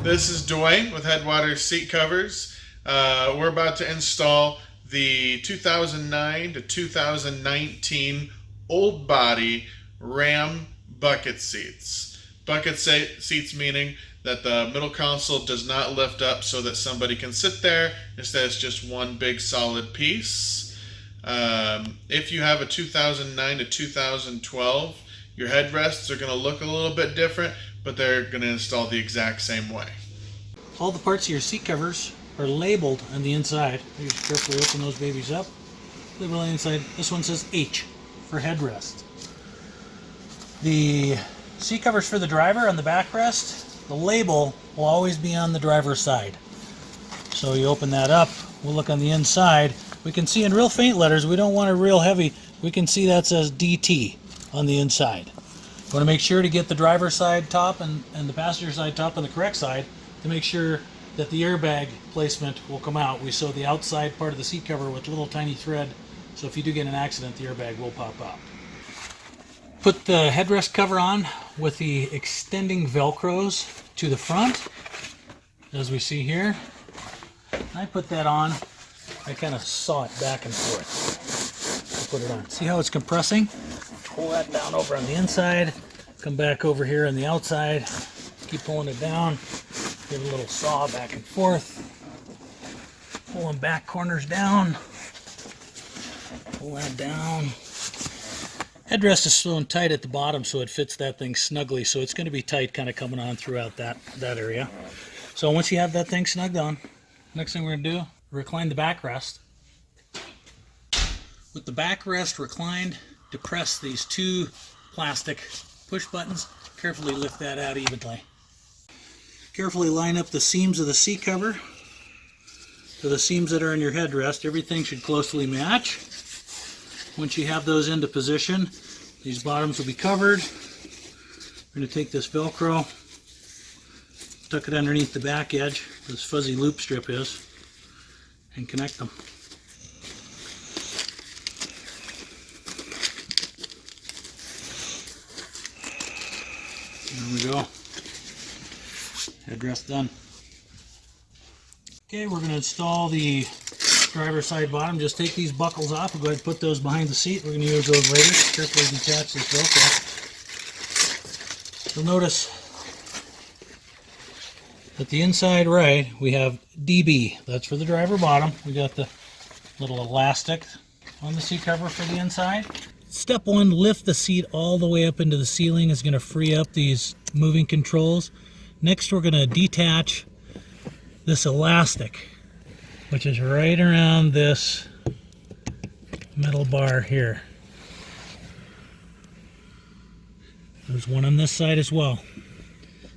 This is Dwayne with Headwaters Seat Covers. We're about to install the 2009 to 2019 old body Ram bucket seats. Bucket seats meaning that the middle console does not lift up so that somebody can sit there. Instead, it's just one big solid piece. If you have a 2009 to 2012, your headrests are going to look a little bit different, but they're going to install the exact same way. All the parts of your seat covers are labeled on the inside. You just carefully open those babies up. Label on the inside. This one says H for headrest. The seat covers for the driver on the backrest, the label will always be on the driver's side. So you open that up, we'll look on the inside. We can see in real faint letters, we don't want it real heavy, we can see that says DT on the inside. You want to make sure to get the driver's side top and the passenger side top on the correct side to make sure that the airbag placement will come out. We sew the outside part of the seat cover with little tiny thread, so if you do get in an accident, the airbag will pop out. Put the headrest cover on with the extending velcros to the front, as we see here. I put that on, I kind of saw it back and forth. Put it on. See how it's compressing? Pull that down over on the inside, come back over here on the outside, keep pulling it down, give it a little saw back and forth, pulling back corners down, pull that down. Headrest is sewn tight at the bottom so it fits that thing snugly, so it's going to be tight kind of coming on throughout that area. So once you have that thing snugged on, next thing we're going to do, recline the backrest. With the backrest reclined, depress these two plastic push buttons. Carefully lift that out evenly. Carefully line up the seams of the seat cover to the seams that are in your headrest. Everything should closely match. Once you have those into position, these bottoms will be covered. We're going to take this Velcro, tuck it underneath the back edge, where this fuzzy loop strip is, and connect them. There we go. Headrest done. Okay, we're going to install the driver's side bottom. Just take these buckles off. We'll go ahead and put those behind the seat. We're going to use those later. Carefully detach this Velcro. You'll notice at the inside right we have DB. That's for the driver bottom. We got the little elastic on the seat cover for the inside. Step one, lift the seat all the way up into the ceiling. Is going to free up these moving controls. Next we're going to detach this elastic, which is right around this metal bar here. There's one on this side as well.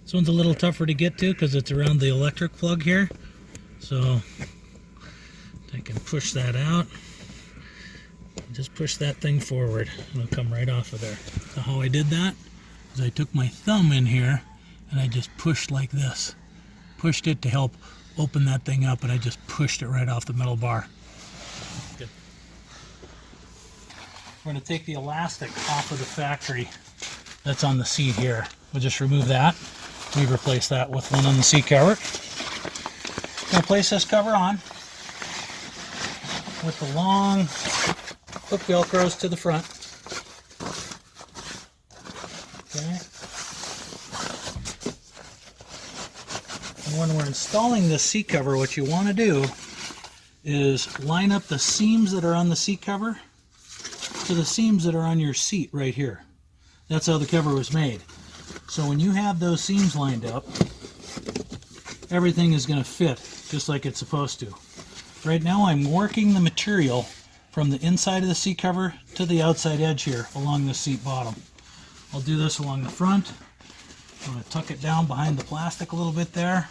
This one's a little tougher to get to because it's around the electric plug here. So I can push that out. Just push that thing forward and it'll come right off of there. So how I did that is I took my thumb in here and I just pushed like this. Pushed it to help open that thing up, and I just pushed it right off the metal bar. Good. We're going to take the elastic off of the factory that's on the seat here. We'll just remove that. We replace that with one on the seat cover. Going to place this cover on with the long hook velcros to the front. Okay. And when we're installing this seat cover, what you want to do is line up the seams that are on the seat cover to the seams that are on your seat right here. That's how the cover was made. So when you have those seams lined up, everything is going to fit just like it's supposed to. Right now I'm working the material from the inside of the seat cover to the outside edge here along the seat bottom. I'll do this along the front. I'm going to tuck it down behind the plastic a little bit there.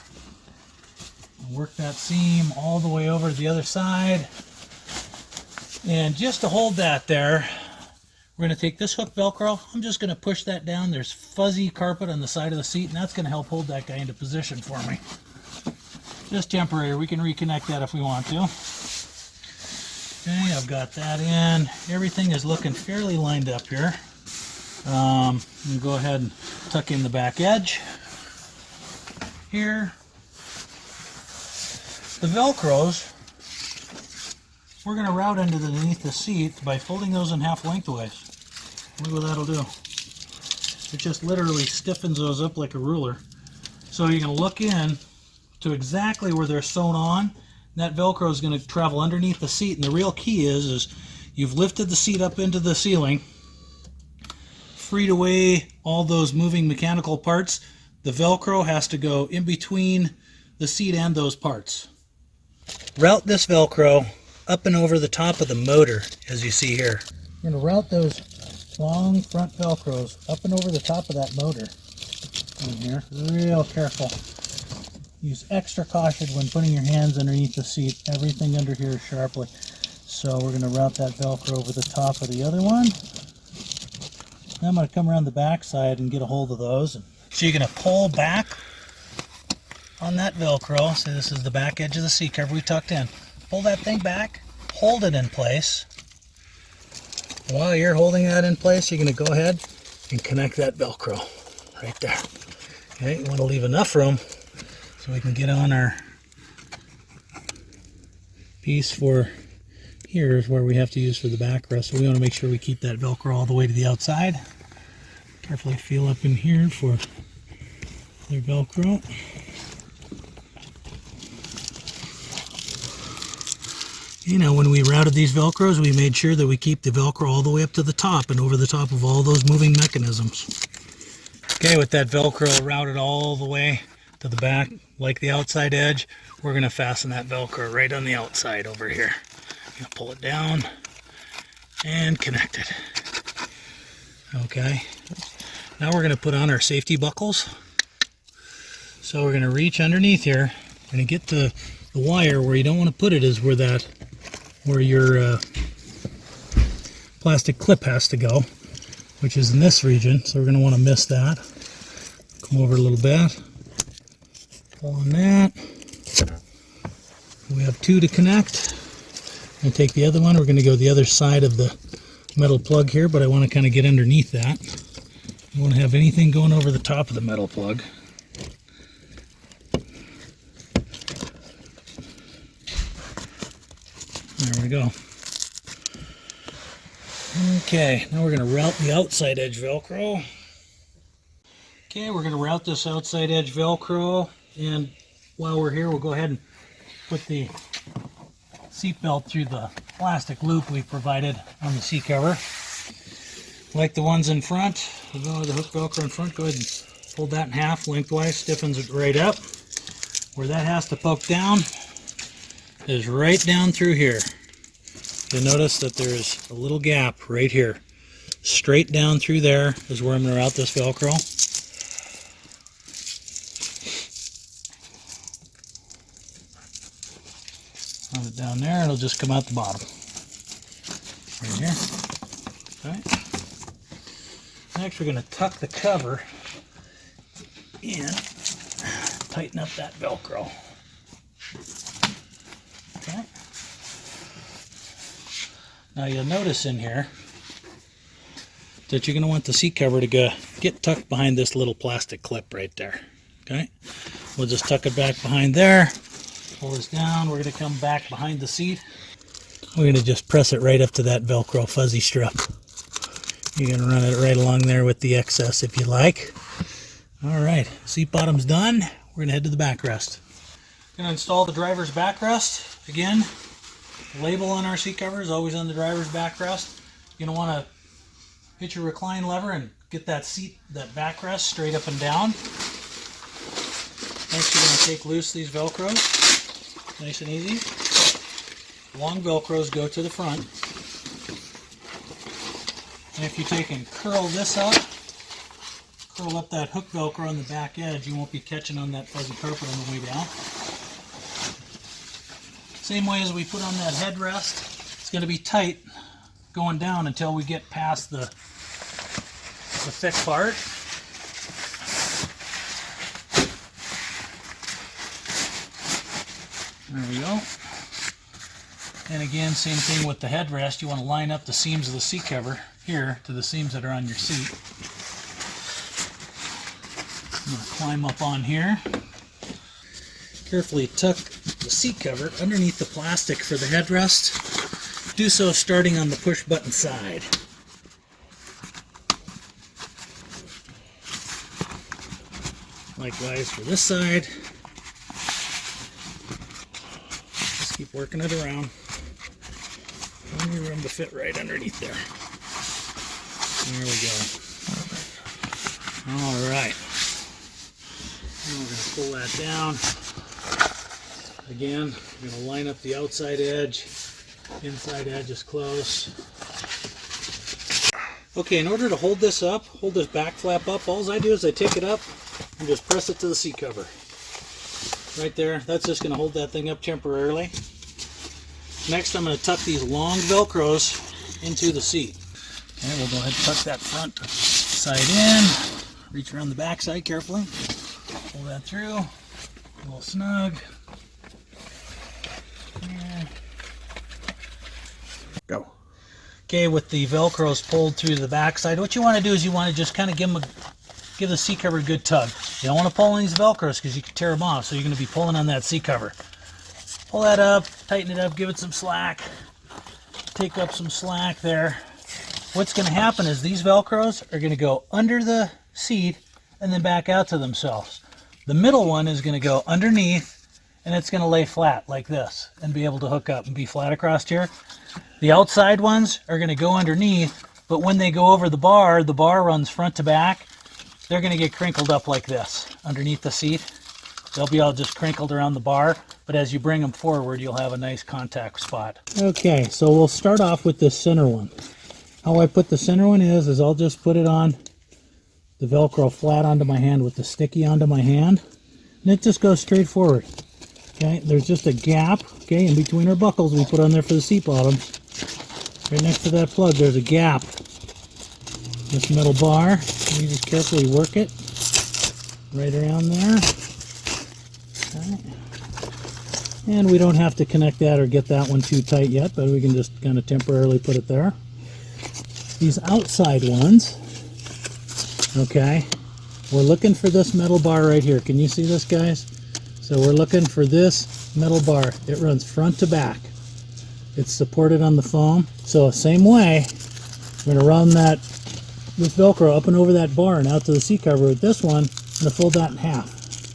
Work that seam all the way over to the other side. And just to hold that there, we're going to take this hook Velcro. I'm just going to push that down. There's fuzzy carpet on the side of the seat, and that's going to help hold that guy into position for me. Just temporary. We can reconnect that if we want to. Okay, I've got that in. Everything is looking fairly lined up here. I'm going to go ahead and tuck in the back edge here. The Velcros, we're going to route underneath the seat by folding those in half lengthwise. Look what that'll do. It just literally stiffens those up like a ruler. So you're going to look in to exactly where they're sewn on. That Velcro is going to travel underneath the seat, and the real key is you've lifted the seat up into the ceiling, freed away all those moving mechanical parts. The Velcro has to go in between the seat and those parts. Route this Velcro up and over the top of the motor, as you see here. We're going to route those long front Velcros up and over the top of that motor in here. Real careful. Use extra caution when putting your hands underneath the seat. Everything under here sharply. So we're going to route that Velcro over the top of the other one. Now I'm going to come around the back side and get a hold of those. So you're going to pull back on that Velcro. So this is the back edge of the seat cover we tucked in. Pull that thing back, hold it in place. While you're holding that in place, you're going to go ahead and connect that Velcro right there. Okay, you want to leave enough room so we can get on our piece for here is where we have to use for the backrest. So we want to make sure we keep that Velcro all the way to the outside. Carefully feel up in here for their Velcro. You know, when we routed these Velcros, we made sure that we keep the Velcro all the way up to the top and over the top of all those moving mechanisms. Okay, with that Velcro routed all the way to the back, like the outside edge, we're going to fasten that Velcro right on the outside over here. I'm going to pull it down and connect it. Okay, now we're going to put on our safety buckles. So we're going to reach underneath here. We're going to get to the wire. Where you don't want to put it is where your plastic clip has to go, which is in this region. So we're going to want to miss that. Come over a little bit. Pull on that. We have two to connect. And take the other one. We're going to go the other side of the metal plug here, but I want to kind of get underneath that. I don't want to have anything going over the top of the metal plug. There we go. Okay, now we're going to route the outside edge Velcro. Okay, we're going to route this outside edge Velcro, and while we're here, we'll go ahead and put the seat belt through the plastic loop we provided on the seat cover. Like the ones in front, we'll go with the hook Velcro in front. Go ahead and fold that in half lengthwise, stiffens it right up. Where that has to poke down is right down through here. You'll notice that there's a little gap right here. Straight down through there is where I'm going to route this Velcro. Run it down there, it'll just come out the bottom. Right here. Okay. Next we're going to tuck the cover in, tighten up that Velcro. Okay. Now you'll notice in here that you're going to want the seat cover to get tucked behind this little plastic clip right there. Okay. We'll just tuck it back behind there. Pull this down. We're going to come back behind the seat. We're going to just press it right up to that Velcro fuzzy strip. You're going to run it right along there with the excess if you like. All right, seat bottom's done. We're going to head to the backrest. Going to install the driver's backrest. Again, the label on our seat cover is always on the driver's backrest. You're going to want to hit your recline lever and get that backrest straight up and down. Next, you're going to take loose these Velcros. Nice and easy. Long Velcros go to the front. And if you take and curl this up, curl up that hook Velcro on the back edge, you won't be catching on that fuzzy carpet on the way down. Same way as we put on that headrest, it's going to be tight going down until we get past the thick part. There we go. And again, same thing with the headrest. You want to line up the seams of the seat cover here to the seams that are on your seat. I'm going to climb up on here. Carefully tuck the seat cover underneath the plastic for the headrest. Do so starting on the push button side. Likewise for this side. Just keep working it around. Plenty of room to fit right underneath there. There we go. All right. And we're going to pull that down. Again, we're going to line up the outside edge. Inside edge is close. Okay, in order to hold this up, hold this back flap up, all I do is I take it up and just press it to the seat cover. Right there. That's just going to hold that thing up temporarily. Next, I'm going to tuck these long Velcros into the seat. Okay, we'll go ahead and tuck that front side in. Reach around the back side carefully. Pull that through. A little snug. There. Go. Okay, with the Velcros pulled through the back side, what you want to do is you want to just kind of give the seat cover a good tug. You don't want to pull on these Velcros because you can tear them off, so you're going to be pulling on that seat cover. Pull that up, tighten it up, give it some slack. Take up some slack there. What's going to happen is these Velcros are going to go under the seat and then back out to themselves. The middle one is going to go underneath and it's going to lay flat like this and be able to hook up and be flat across here. The outside ones are going to go underneath, but when they go over the bar runs front to back. They're going to get crinkled up like this underneath the seat. They'll be all just crinkled around the bar, but as you bring them forward, you'll have a nice contact spot. Okay, so we'll start off with this center one. How I put the center one is I'll just put it on the Velcro flat onto my hand with the sticky onto my hand, and it just goes straight forward. Okay, there's just a gap, okay, in between our buckles we put on there for the seat bottoms. Right next to that plug, there's a gap. This metal bar, you just carefully work it right around there. Okay. And we don't have to connect that or get that one too tight yet, but we can just kind of temporarily put it there. These outside ones, okay, we're looking for this metal bar right here. Can you see this, guys? So we're looking for this metal bar. It runs front to back. It's supported on the foam. So same way, I'm going to run this Velcro up and over that bar and out to the seat cover. With this one, I'm going to fold that in half.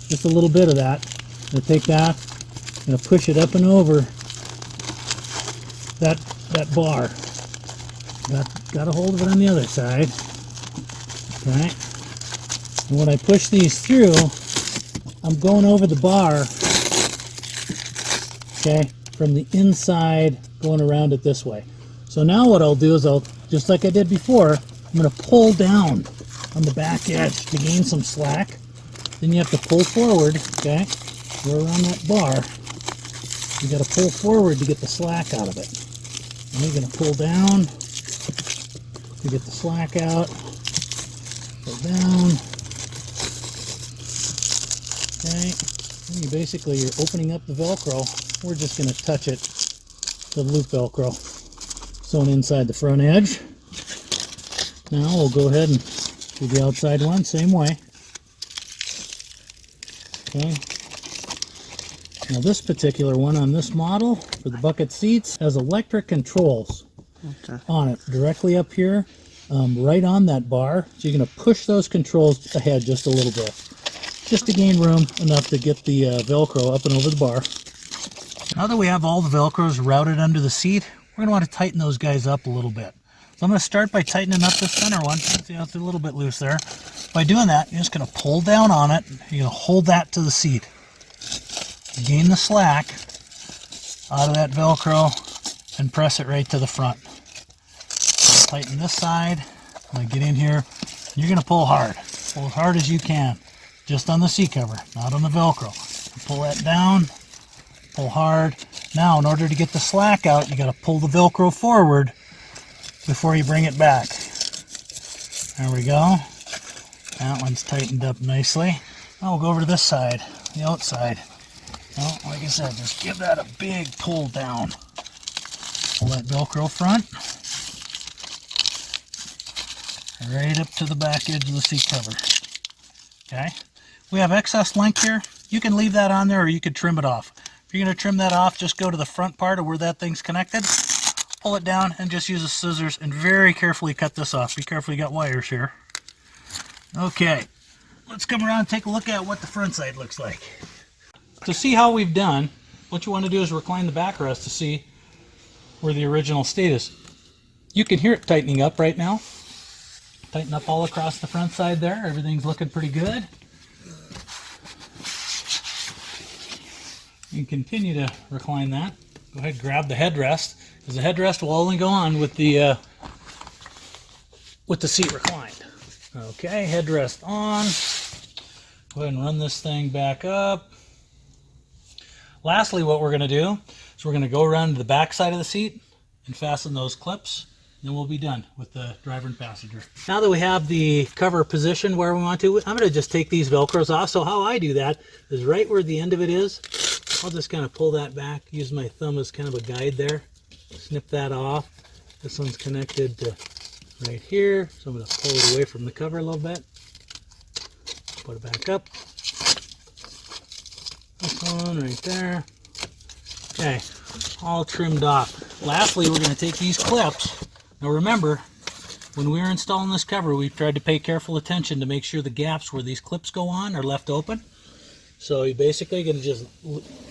Just a little bit of that. I'm going to take that, I'm going to push it up and over that bar. Got a hold of it on the other side. Okay. And when I push these through, I'm going over the bar, okay, from the inside, going around it this way. So now what I'll do is just like I did before, I'm going to pull down on the back edge to gain some slack. Then you have to pull forward, okay, go around that bar. You got to pull forward to get the slack out of it. And you're going to pull down to get the slack out. Pull down. Okay, and you're opening up the Velcro. We're just going to touch it to the loop Velcro sewn inside the front edge. Now we'll go ahead and do the outside one, same way. Okay. Now this particular one on this model for the bucket seats has electric controls on it, directly up here, right on that bar. So you're going to push those controls ahead just a little bit, just to gain room enough to get the Velcro up and over the bar. Now that we have all the Velcros routed under the seat, we're going to want to tighten those guys up a little bit. So I'm going to start by tightening up the center one. See how it's a little bit loose there. By doing that, you're just going to pull down on it. You're going to hold that to the seat. Gain the slack out of that Velcro and press it right to the front. So tighten this side. I'm going to get in here. You're going to pull hard. Pull as hard as you can. Just on the seat cover, not on the Velcro. Pull that down. Pull hard. Now, in order to get the slack out, you got to pull the Velcro forward before you bring it back. There we go. That one's tightened up nicely. Now we'll go over to this side, the outside. Well, like I said, just give that a big pull down. Pull that Velcro front right up to the back edge of the seat cover. Okay. We have excess length here. You can leave that on there or you could trim it off. If you're going to trim that off, just go to the front part of where that thing's connected, pull it down, and just use the scissors and very carefully cut this off. Be careful, you got wires here. Okay, let's come around and take a look at what the front side looks like. To see how we've done, what you want to do is recline the backrest to see where the original state is. You can hear it tightening up right now. Tighten up all across the front side there. Everything's looking pretty good. You can continue to recline that. Go ahead and grab the headrest, because the headrest will only go on with the seat reclined. Okay, headrest on. Go ahead and run this thing back up. Lastly, what we're going to do is we're going to go around to the back side of the seat and fasten those clips. Then we'll be done with the driver and passenger. Now that we have the cover positioned where we want to, I'm going to just take these Velcros off. So how I do that is right where the end of it is, I'll just kind of pull that back, use my thumb as kind of a guide there, snip that off. This one's connected to right here, so I'm going to pull it away from the cover a little bit. Put it back up. This one right there. Okay, all trimmed off. Lastly, we're going to take these clips. Now remember, when we were installing this cover, we tried to pay careful attention to make sure the gaps where these clips go on are left open. So you basically going to just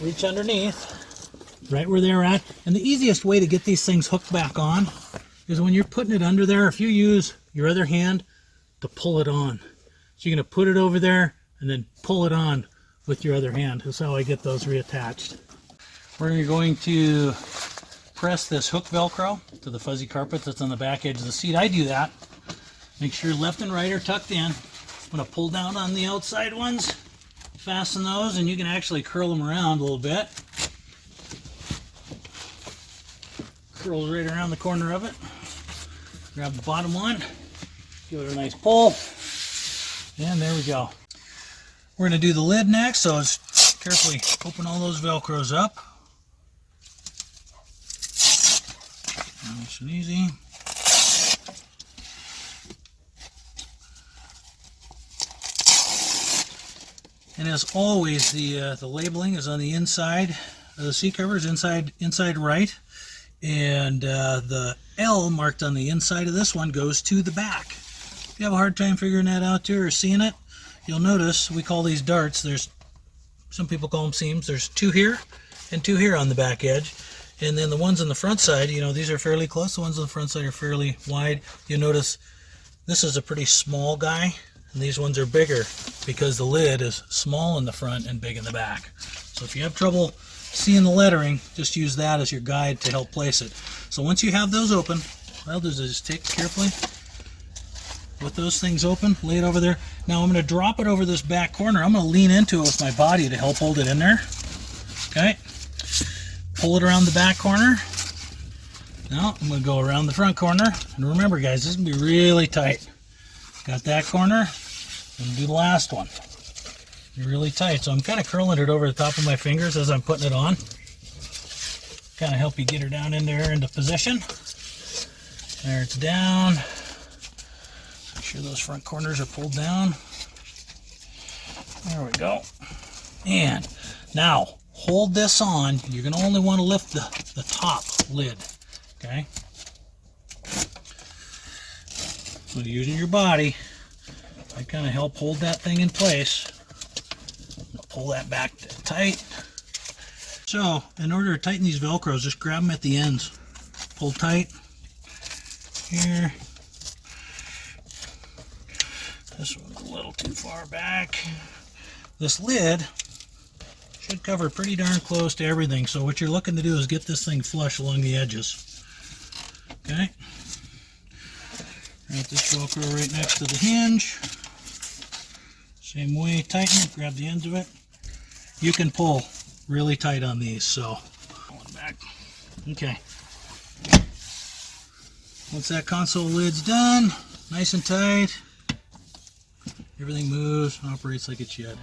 reach underneath, right where they're at. And the easiest way to get these things hooked back on is when you're putting it under there, if you use your other hand to pull it on. So you're going to put it over there and then pull it on with your other hand. That's how I get those reattached. We're going to press this hook Velcro to the fuzzy carpet that's on the back edge of the seat. I do that. Make sure left and right are tucked in. I'm going to pull down on the outside ones, fasten those, and you can actually curl them around a little bit. Curls right around the corner of it. Grab the bottom one, give it a nice pull, and there we go. We're going to do the lid next, so just carefully open all those Velcros up. Nice and easy. And as always, the labeling is on the inside of the seat covers, inside right, and the L marked on the inside of this one goes to the back. If you have a hard time figuring that out too, or seeing it, you'll notice we call these darts. There's some people call them seams. There's two here and two here on the back edge. And then the ones on the front side, you know, these are fairly close. The ones on the front side are fairly wide. You'll notice this is a pretty small guy, and these ones are bigger because the lid is small in the front and big in the back. So if you have trouble seeing the lettering, just use that as your guide to help place it. So once you have those open, what I'll do is just take carefully with those things open, lay it over there. Now I'm going to drop it over this back corner. I'm going to lean into it with my body to help hold it in there. Okay. Pull it around the back corner. Now I'm going to go around the front corner. And remember guys, this is going to be really tight. Got that corner. I'm going to do the last one. Be really tight. So I'm kind of curling it over the top of my fingers as I'm putting it on. Kind of help you get her down in there into position. There it's down. Make sure those front corners are pulled down. There we go. And now hold this on. You're going to only want to lift the top lid. Okay? So using your body, I kind of help hold that thing in place. Pull that back tight. So in order to tighten these Velcros, just grab them at the ends. Pull tight. Here. This one's a little too far back. This lid should cover pretty darn close to everything. So what you're looking to do is get this thing flush along the edges. Okay. Wrap this Velcro right next to the hinge. Same way, tighten it, grab the ends of it. You can pull really tight on these, so pull it back. Okay. Once that console lid's done, nice and tight, everything moves and operates like it should.